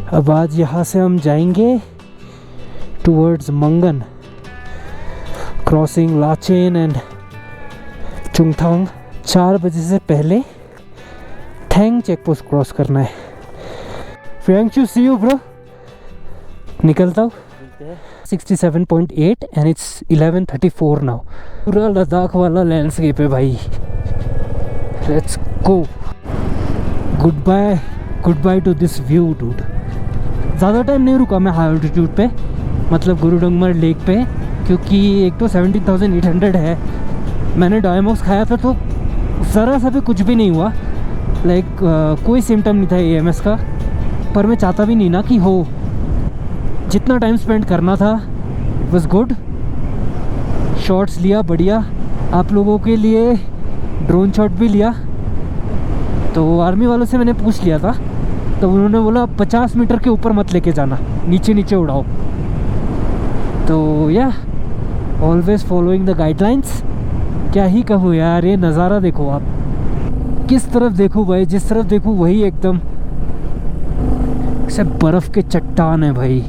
अब आज यहाँ से हम जाएंगे towards Mangan, crossing Lachen and Chungthang. 4 बजे से पहले थैंग चेक पोस्ट क्रॉस करना है। Thank you see you bro, निकलता हूँ। 67.8 एंड इट्स 11:34 नाउ। पूरा लद्दाख वाला लैंडस्केप है भाई। Let's go. Good by two this view dude. ज़्यादा टाइम नहीं रुका मैं हाई ऑल्टीट्यूड पे, मतलब गुरुडोंगमर लेक पे, क्योंकि एक तो 17,800 है। मैंने डायमॉक्स खाया था तो ज़रा सा भी कुछ भी नहीं हुआ, लाइक कोई सिम्टम नहीं था AMS का। पर मैं चाहता भी नहीं ना कि हो। जितना टाइम स्पेंड करना था वाज गुड। शॉट्स लिया बढ़िया, आप लोगों के लिए ड्रोन शॉट भी लिया। तो आर्मी वालों से मैंने पूछ लिया था, तो उन्होंने बोला 50 मीटर के ऊपर मत लेके जाना, नीचे उड़ाओ। तो या ऑलवेज फॉलोइंग द गाइडलाइंस। क्या ही कहूँ यार, ये नज़ारा देखो आप, किस तरफ देखो भाई, जिस तरफ देखो वही एकदम सब बर्फ़ के चट्टान है भाई।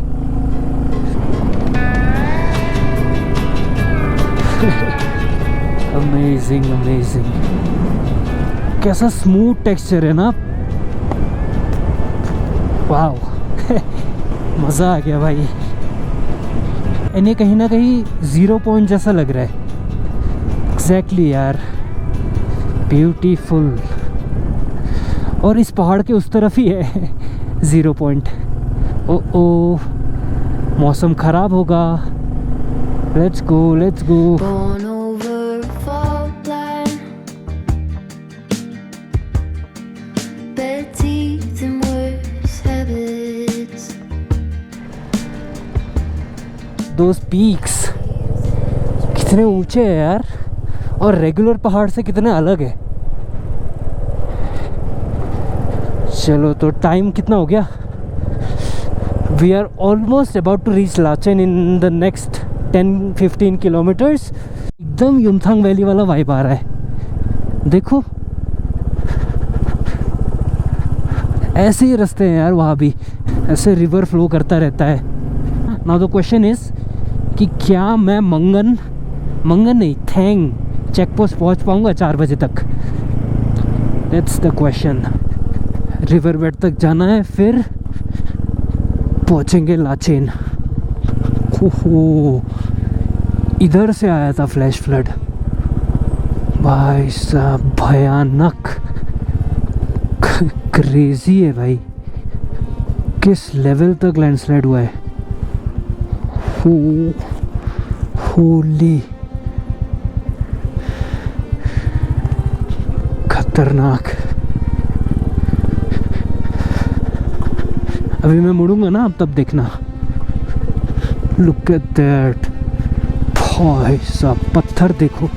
अमेजिंग कैसा स्मूथ टेक्सचर है ना। वाव मज़ा आ गया भाई। इन्हें कहीं ना कहीं 0 पॉइंट जैसा लग रहा है। एग्जैक्टली यार, ब्यूटीफुल। और इस पहाड़ के उस तरफ ही है 0 पॉइंट। ओ मौसम ख़राब होगा। Let's go. Those peaks कितने ऊंचे हैं यार, और रेगुलर पहाड़ से कितने अलग है। चलो, तो टाइम कितना हो गया? We are almost about to reach Lachen in the next 10-15 kilometres. एकदम युमथांग वैली वाला वाइब आ रहा है। देखो ऐसे ही रास्ते हैं यार, वहाँ भी ऐसे रिवर फ्लो करता रहता है। नाउ द क्वेश्चन इज कि क्या मैं मंगन नहीं, थैंग चेक पोस्ट पहुँच पाऊँगा 4 बजे तक? That's the question. River bed तक जाना है, फिर पहुँचेंगे लाचेन। ओहो, इधर से आया था फ्लैश फ्लड भाई साहब, भयानक क्रेजी है भाई। किस लेवल तक लैंडस्लाइड हुआ है। होली खतरनाक। अभी मैं मुड़ूंगा ना, अब तब देखना। लुक एट दैट भाई साहब, पत्थर देखो।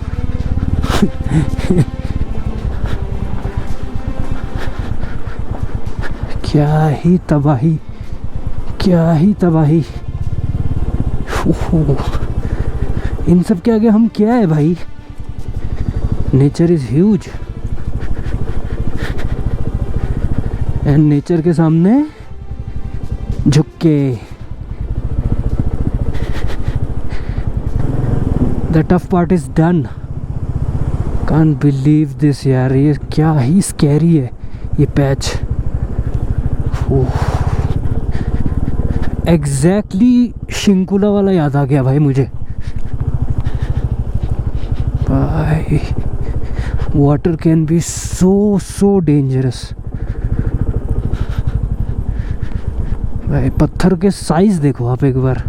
क्या ही तबाही। इन सब के आगे हम क्या है भाई। Nature is huge and nature के सामने झुक के the tough part is done. Can't believe this यार, ये क्या ही स्कैरी है ये पैच। एग्जैक्टली शिंकुला वाला याद आ गया भाई मुझे। भाई water can be so dangerous. भाई पत्थर के साइज देखो आप एक बार,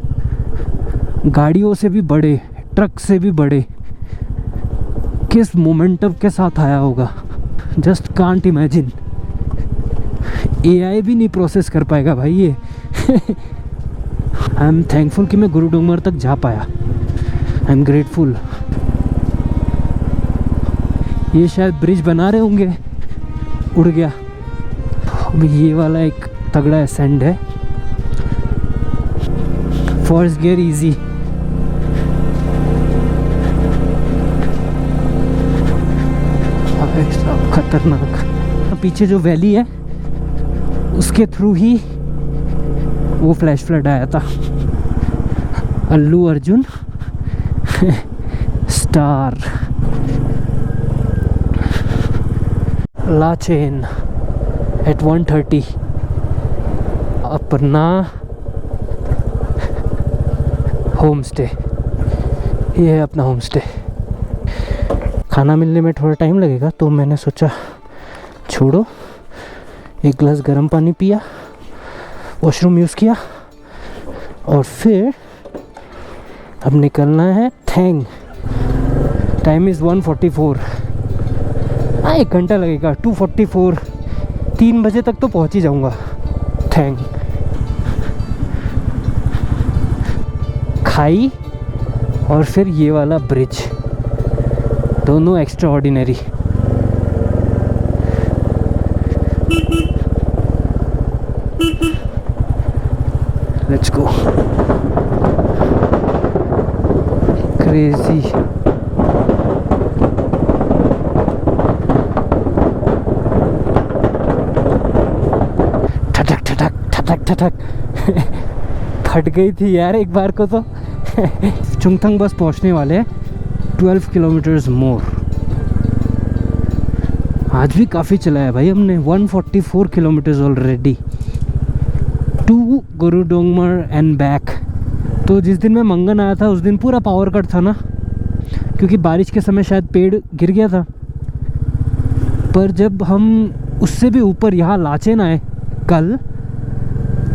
गाड़ियों से भी बड़े, ट्रक से भी बड़े। किस मोमेंटम के साथ आया होगा, जस्ट कांट इमेजिन। AI भी नहीं प्रोसेस कर पाएगा भाई ये। आई एम थैंकफुल कि मैं गुरुडोंगमर तक जा पाया। I am grateful. ये शायद ब्रिज बना रहे होंगे, उड़ गया। अभी ये वाला एक तगड़ा एसेंड है। First gear easy. खतरनाक। पीछे जो वैली है उसके थ्रू ही वो फ्लैश फ्लड आया था। अल्लू अर्जुन स्टार लाचेन एट 1:30 अपना होम स्टे। ये है अपना होम स्टे। खाना मिलने में थोड़ा टाइम लगेगा तो मैंने सोचा छोड़ो, एक गिलास गर्म पानी पिया, वॉशरूम यूज़ किया और फिर अब निकलना है थैंग। Time is 1:44। हाँ 1 घंटा लगेगा, 2:44। 3 बजे तक तो पहुँच ही जाऊँगा थैंग। खाई और फिर ये वाला ब्रिज, दोनों extra ordinary. Let's go. Crazy. ठटक ठटक ठटक ठटक फट गई थी यार एक बार को तो। चुंगथंग बस पहुंचने वाले हैं, 12 किलोमीटर्स मोर। आज भी काफ़ी चला है भाई हमने, 144 kilometres already to Gurudongmar and back. तो जिस दिन मैं मंगन आया था उस दिन पूरा पावर कट था ना, क्योंकि बारिश के समय शायद पेड़ गिर गया था। पर जब हम उससे भी ऊपर यहाँ लाचेन आए कल,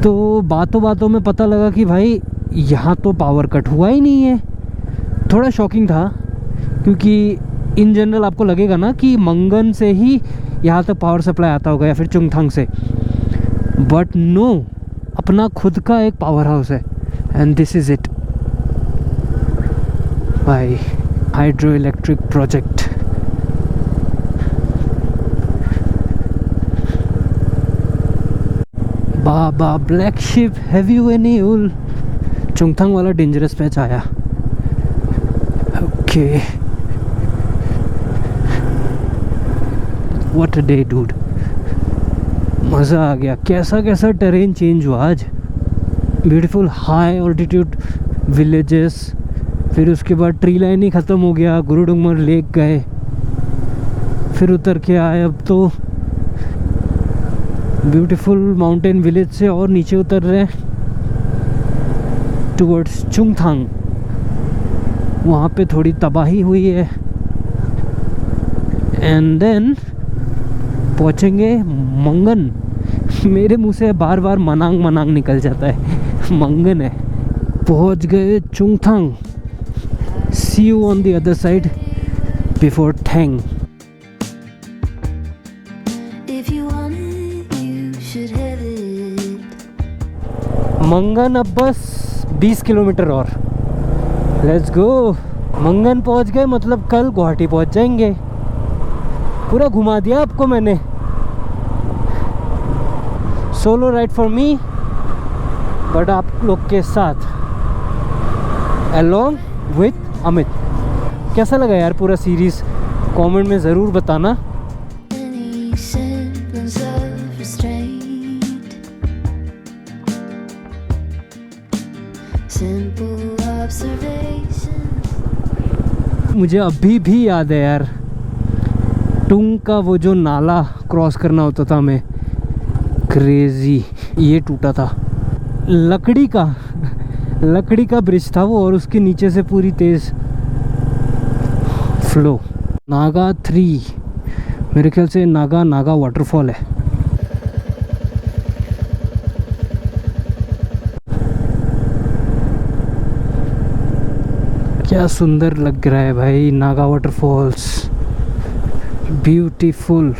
तो बातों बातों में पता लगा कि भाई यहाँ तो पावर कट हुआ ही नहीं है। थोड़ा शॉकिंग था, क्योंकि इन जनरल आपको लगेगा ना कि मंगन से ही यहाँ तक पावर सप्लाई आता होगा या फिर चुंगथंग से, बट नो, अपना खुद का एक पावर हाउस है एंड दिस इज़ इट भाई, hydro electric project. Baa baa black sheep heavy वेन्यूल। चुंगथंग वाला डेंजरस पैच आया। Okay, what a day dude, मज़ा आ गया। कैसा कैसा टेरेन चेंज हुआ आज। ब्यूटीफुल हाई ऑल्टीट्यूड विलेजेस, फिर उसके बाद ट्री लाइन ही ख़त्म हो गया, गुरुडोंगमर लेक गए, फिर उतर के आए। अब तो ब्यूटीफुल माउंटेन विलेज से और नीचे उतर रहे हैं टुवर्ड्स चुंगथंग। वहाँ पे थोड़ी तबाही हुई है एंड देन पहुँचेंगे मंगन। मेरे मुंह से बार बार मनांग मनांग निकल जाता है, मंगन है। पहुँच गए Chungthang. See you on the other side before थैंग। मंगन अब बस 20 किलोमीटर और। Let's go. मंगन पहुंच गए, मतलब कल गुवाहाटी पहुंच जाएंगे। पूरा घुमा दिया आपको मैंने। Solo ride for me, but आप लोग के साथ अलोंग विथ अमित। कैसा लगा यार पूरा सीरीज़, कमेंट में ज़रूर बताना। मुझे अभी भी याद है यार, टुंग का वो जो नाला क्रॉस करना होता था हमें, क्रेजी। ये टूटा था, लकड़ी का ब्रिज था वो, और उसके नीचे से पूरी तेज फ्लो। नागा 3, मेरे ख्याल से नागा वाटरफॉल है। क्या सुंदर लग रहा है भाई नागा वाटरफॉल्स, ब्यूटीफुल।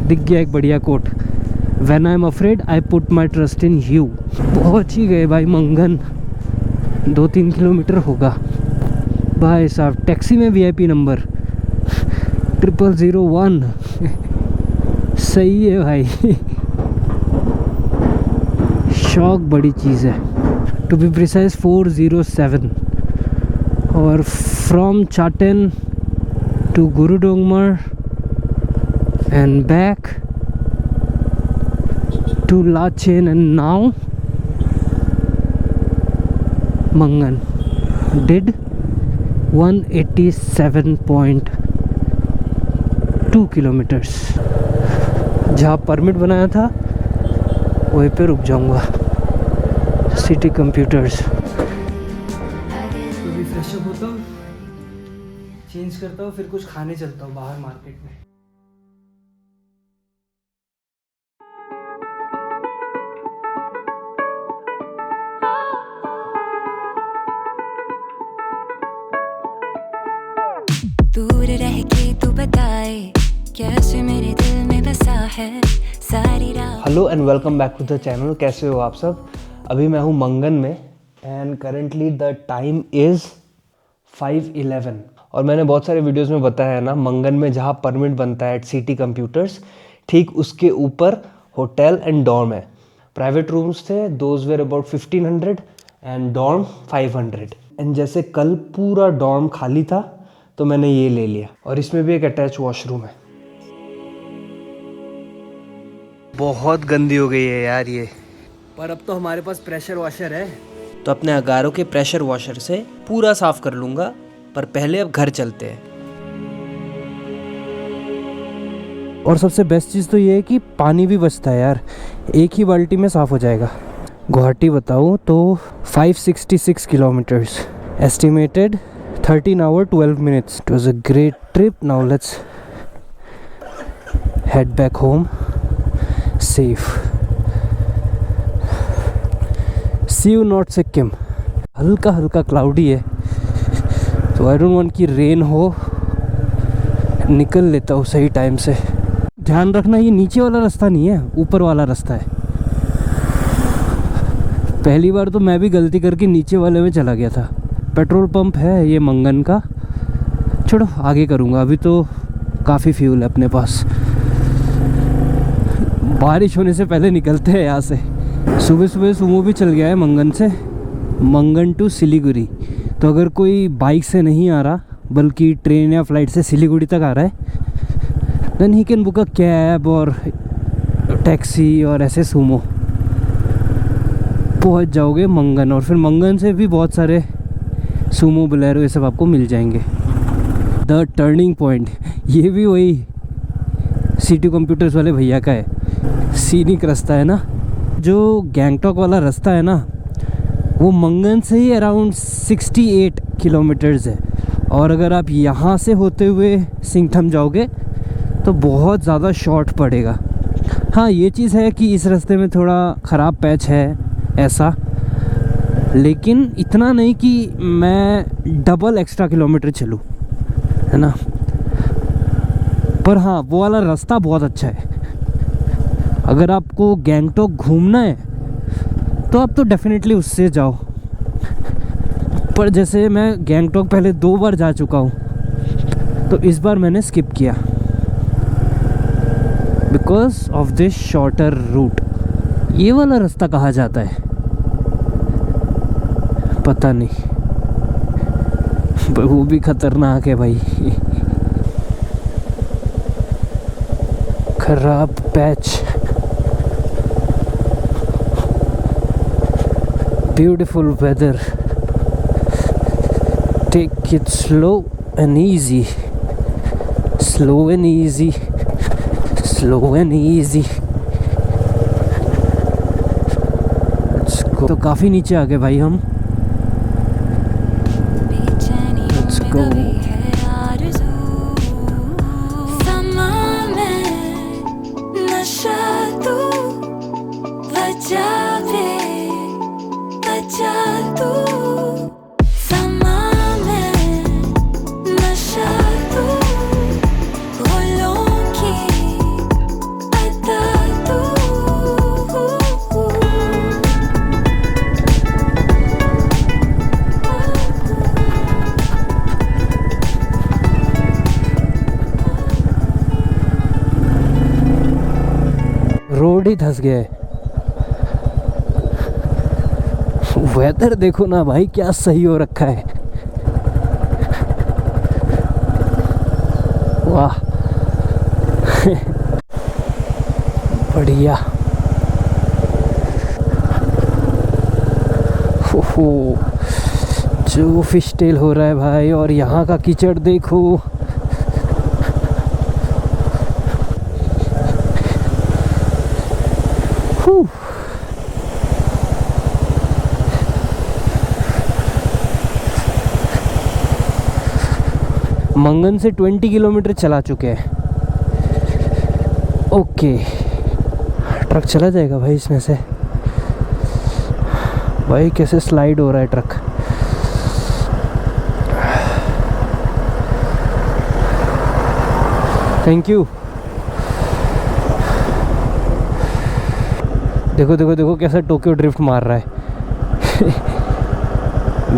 दिख गया एक बढ़िया quote, when I am afraid I put my trust in you. पहुँच ही गए भाई मंगन, 2-3 किलोमीटर होगा भाई साहब। टैक्सी में VIP नंबर 0001 सही है भाई। शौक बड़ी चीज़ है। टू बी प्रिसाइज 407 और from Chaten to Gurudongmar and back to Lachen and now Mangan did 187.2 kilometres. जहाँ परमिट बनाया था वहीं पे रुक जाऊंगा, सिटी कंप्यूटर्स। तो भी फ्रेश अप होता हूँ, चेंज करता हूँ, फिर कुछ खाने चलता हूँ बाहर मार्केट में। दूर रह के तू बताए कैसे मेरे दिल में बसा है सारी रात। Hello and welcome back to the channel. कैसे हो आप सब? अभी मैं हूँ मंगन में and currently the time is 5:11 और मैंने बहुत सारे वीडियोस में बताया है ना, मंगन में जहाँ परमिट बनता है एट सिटी कंप्यूटर्स, ठीक उसके ऊपर होटल एंड डॉर्म है। प्राइवेट रूम्स थे, those were about 1500 and dorm 500। And जैसे कल पूरा डॉर्म खाली था तो मैंने ये ले लिया और इसमें भी एक अटैच वॉशरूम है। बहुत गंदी हो गई है यार ये, पर अब तो हमारे पास प्रेशर वॉशर है, तो अपने अगारों के प्रेशर वॉशर से पूरा साफ कर लूँगा। पर पहले अब घर चलते हैं। और सबसे बेस्ट चीज़ तो ये है कि पानी भी बचता है यार, एक ही बाल्टी में साफ़ हो जाएगा। गुवाहाटी बताऊँ तो 566 kilometres, estimated 13 hours 12 minutes. It was a great trip. Now let's head back home safe. See you North Sikkim. हल्का हल्का क्लाउडी है तो आई डोंट वांट कि रेन हो, निकल लेता हूँ सही टाइम से। ध्यान रखना ये नीचे वाला रास्ता नहीं है, ऊपर वाला रास्ता है। पहली बार तो मैं भी गलती करके नीचे वाले में चला गया था। पेट्रोल पंप है ये मंगन का, छोड़ो आगे करूँगा, अभी तो काफ़ी फ्यूल है अपने पास। बारिश होने से पहले निकलते हैं यहाँ से। सुबह सुबह सुमो भी चल गया है मंगन से, मंगन टू सिलीगुड़ी। तो अगर कोई बाइक से नहीं आ रहा बल्कि ट्रेन या फ्लाइट से सिलीगुड़ी तक आ रहा है, then he can book a cab और टैक्सी और ऐसे सुमो, पहुँच जाओगे मंगन। और फिर मंगन से भी बहुत सारे सुमो बोलेरो ये सब आपको मिल जाएंगे। द टर्निंग पॉइंट, ये भी वही सिटी कंप्यूटर्स वाले भैया का है। सीनिक रास्ता है ना, जो गैंगटॉक वाला रास्ता है ना, वो मंगन से ही अराउंड 68 किलोमीटर्स है। और अगर आप यहाँ से होते हुए सिंगथम जाओगे तो बहुत ज़्यादा शॉर्ट पड़ेगा। हाँ ये चीज़ है कि इस रास्ते में थोड़ा ख़राब पैच है ऐसा, लेकिन इतना नहीं कि मैं डबल एक्स्ट्रा किलोमीटर चलूँ, है ना। पर हाँ वो वाला रास्ता बहुत अच्छा है। अगर आपको गैंगटॉक घूमना है तो आप तो डेफिनेटली उससे जाओ। पर जैसे मैं गैंगटॉक पहले 2 बार जा चुका हूँ तो इस बार मैंने स्किप किया because of this shorter route. ये वाला रास्ता कहाँ जाता है पता नहीं, पर वो भी खतरनाक है भाई। खराब patch, beautiful weather, take it slow and easy, slow and easy, slow and easy. तो काफ़ी नीचे आ गए भाई हम। ही धंस गया है। वेदर देखो ना भाई, क्या सही हो रखा है। वाह बढ़िया। ओहो, जो फिश टेल हो रहा है भाई, और यहाँ का कीचड़ देखो। मंगन से 20 किलोमीटर चला चुके हैं। ओके, ट्रक चला जाएगा भाई इसमें से। भाई कैसे स्लाइड हो रहा है ट्रक। Thank you. देखो देखो देखो कैसा टोक्यो ड्रिफ्ट मार रहा है।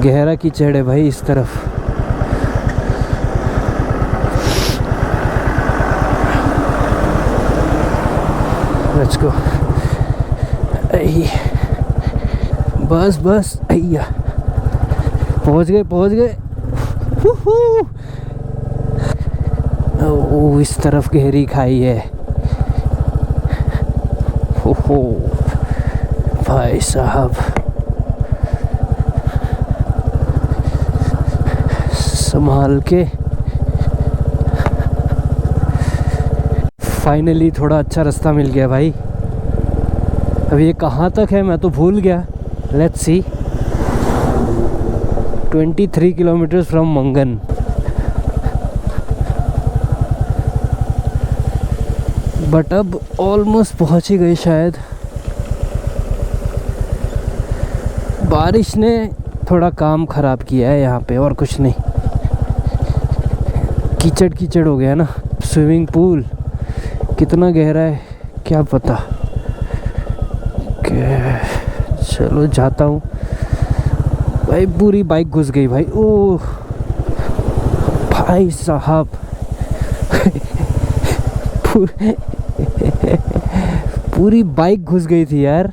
गहरा कीचड़ है भाई इस तरफ। Let's go. बस बस, अय्या पहुंच गए पहुंच गए। ओ, इस तरफ गहरी खाई है। ओहो भाई साहब, संभाल के। फाइनली थोड़ा अच्छा रास्ता मिल गया भाई। अब ये कहाँ तक है मैं तो भूल गया। Let's see. 23 kilometre from Mangan. But अब ऑलमोस्ट पहुँच ही गए शायद। बारिश ने थोड़ा काम ख़राब किया है यहाँ पे, और कुछ नहीं। कीचड़ कीचड़ हो गया ना। स्विमिंग पूल कितना गहरा है क्या पता। चलो जाता हूँ भाई। पूरी बाइक घुस गई भाई। ओह भाई साहब पूरी बाइक घुस गई थी यार।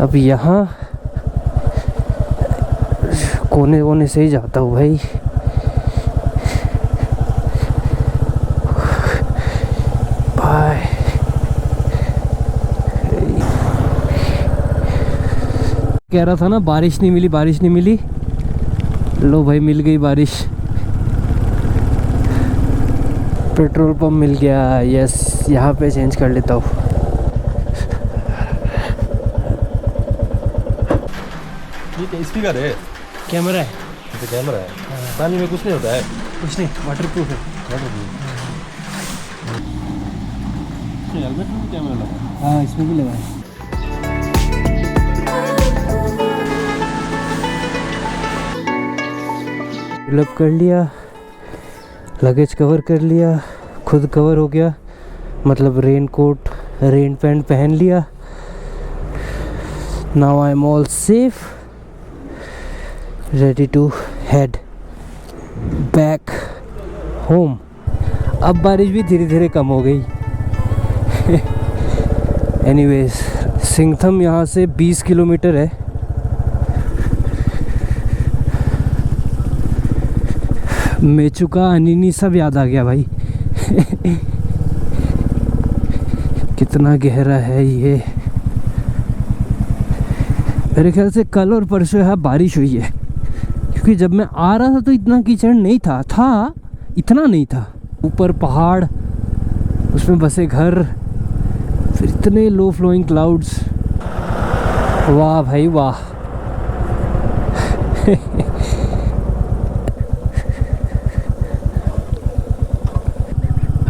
अब यहाँ कोने कोने से ही जाता हूँ भाई। कह रहा था ना बारिश नहीं मिली बारिश नहीं मिली। लो भाई मिल गई बारिश। पेट्रोल पंप मिल गया। यस, यहाँ पे चेंज कर लेता हूँ। ये स्पीकर है, कैमरा है। ये कैमरा है। पानी में कुछ नहीं होता है। कुछ नहीं, वाटर प्रूफ है। हेलमेट में कैमरा लगा। हाँ इसमें भी लगा है। फिलअप कर लिया, लगेज कवर कर लिया, खुद कवर हो गया, मतलब रेन कोट रेन पैंट पहन लिया। Now I am all safe, ready to head back home. अब बारिश भी धीरे धीरे कम हो गई। एनीवेज, सिंगथम यहाँ से 20 किलोमीटर है। मेचुका अनिनी सब याद आ गया भाई। कितना गहरा है ये। मेरे ख्याल से कल और परसों यहाँ बारिश हुई है, क्योंकि जब मैं आ रहा था तो इतना कीचड़ नहीं था इतना नहीं था। ऊपर पहाड़, उसमें बसे घर, फिर इतने लो फ्लोइंग क्लाउड्स। वाह भाई वाह।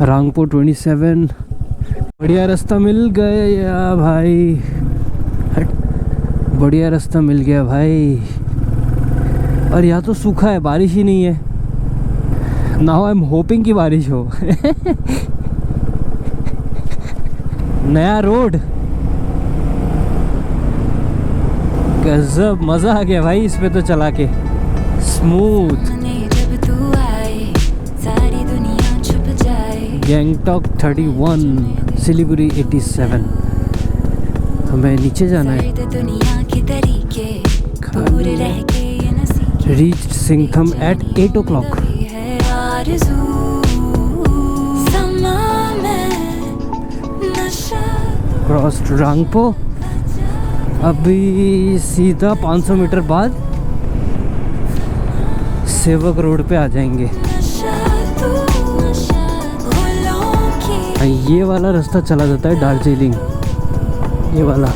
रांगपो 27। बढ़िया रास्ता मिल गया भाई। बढ़िया रास्ता मिल गया भाई। और यहाँ तो सूखा है, बारिश ही नहीं है। नाउ आई एम होपिंग कि बारिश हो। नया रोड, गजब, मज़ा आ गया भाई इस पे तो चला के। स्मूथ। गैंगटॉक 31 सिलीगुड़ी 87। हमें नीचे जाना है। सर्द दुनिया के तरीके दूर रह के ये न सीखे रीच सिंघम एट 8 o'clock। कभी है आरज़ू समा में नशा क्रॉस रांगपो। अभी सीधा 500 मीटर बाद सेवक रोड पे आ जाएंगे। नशा तू नशा फूलों की ये वाला रास्ता चला जाता है दार्जिलिंग, ये वाला।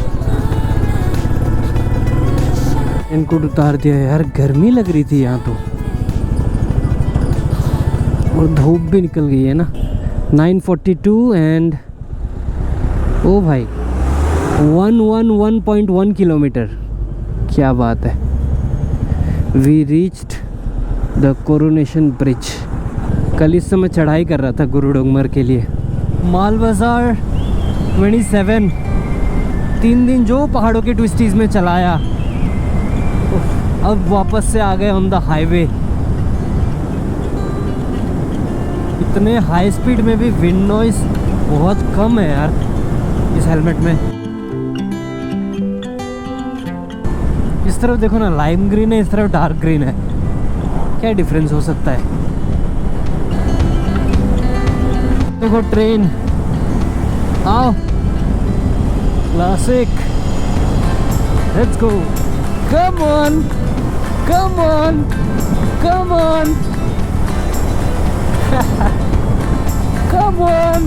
इनको उतार दिया है यार, गर्मी लग रही थी यहाँ तो, और धूप भी निकल गई है ना। 9:42 एंड ओ भाई 111.1 किलोमीटर, क्या बात है। We reached the Coronation Bridge. कल इस समय चढ़ाई कर रहा था गुरुडोंगमर के लिए। माल बाजार 27, 3 दिन जो पहाड़ों के ट्विस्टीज में चलाया, अब वापस से आ गए ऑन द हाईवे। इतने हाई स्पीड में भी विंड नॉइस बहुत कम है यार इस हेलमेट में। इस तरफ देखो ना, लाइम ग्रीन है, इस तरफ डार्क ग्रीन है, क्या डिफरेंस हो सकता है। देखो ट्रेन, आओ classic, let's go, come on come on come on come on.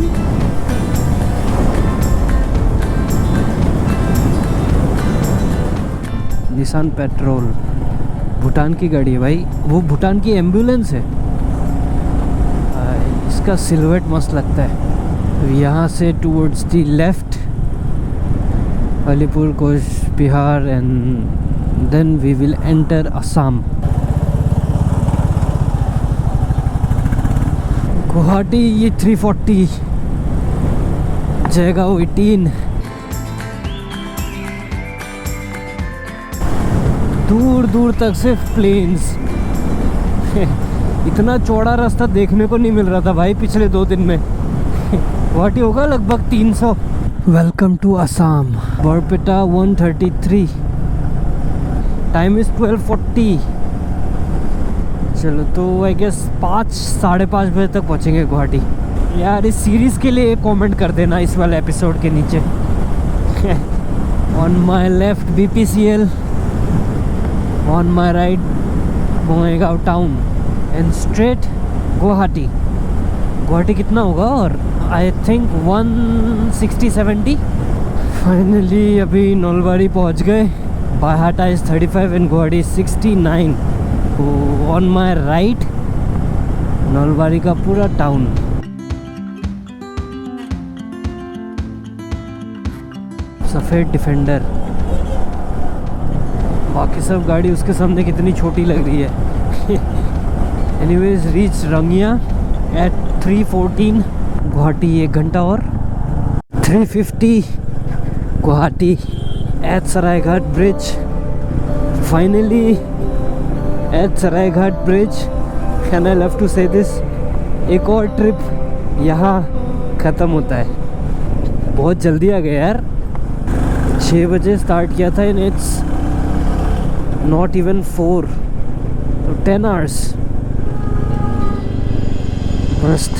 Nissan petrol, Bhutan की गाड़ी है भाई, वो भूटान की एम्बुलेंस है। इसका सिलुएट मस्त लगता है। यहाँ से towards the left Alipur Cooch Behar and then we will enter Assam. Guwahati ये 340, जयगांव 18। दूर दूर तक सिर्फ प्लेन्स। इतना चौड़ा रास्ता देखने को नहीं मिल रहा था भाई पिछले 2 दिन में। गुवाहाटी होगा लगभग 300। Welcome to Assam. Barpeta 133, time is 12:40। चलो तो आई गेस 5 साढ़े 5 बजे तक पहुँचेंगे गुवाहाटी। यार इस सीरीज़ के लिए कमेंट कर देना इस वाले एपिसोड के नीचे। On my left BPCL, on my right Bongaigaon town and straight Guwahati. Guwahati कितना होगा, और आई थिंक 160-170। फाइनली अभी नलबाड़ी पहुंच गए। Baihata is 35 and Guwahati 69। On my right Nalbari का पूरा टाउन। सफ़ेद डिफेंडर, बाकी सब गाड़ी उसके सामने कितनी छोटी लग रही है। Anyways reach Rangia at 3:14। Guwahati 1 घंटा और। 3:50 Guwahati at Saraighat bridge. Finally at Saraighat bridge. Can I love to say this, एक और ट्रिप यहाँ ख़त्म होता है। बहुत जल्दी आ गया यार, 6 बजे स्टार्ट किया था एंड इट्स नॉट इवन 4, तो 10 आवर्स। मस्त।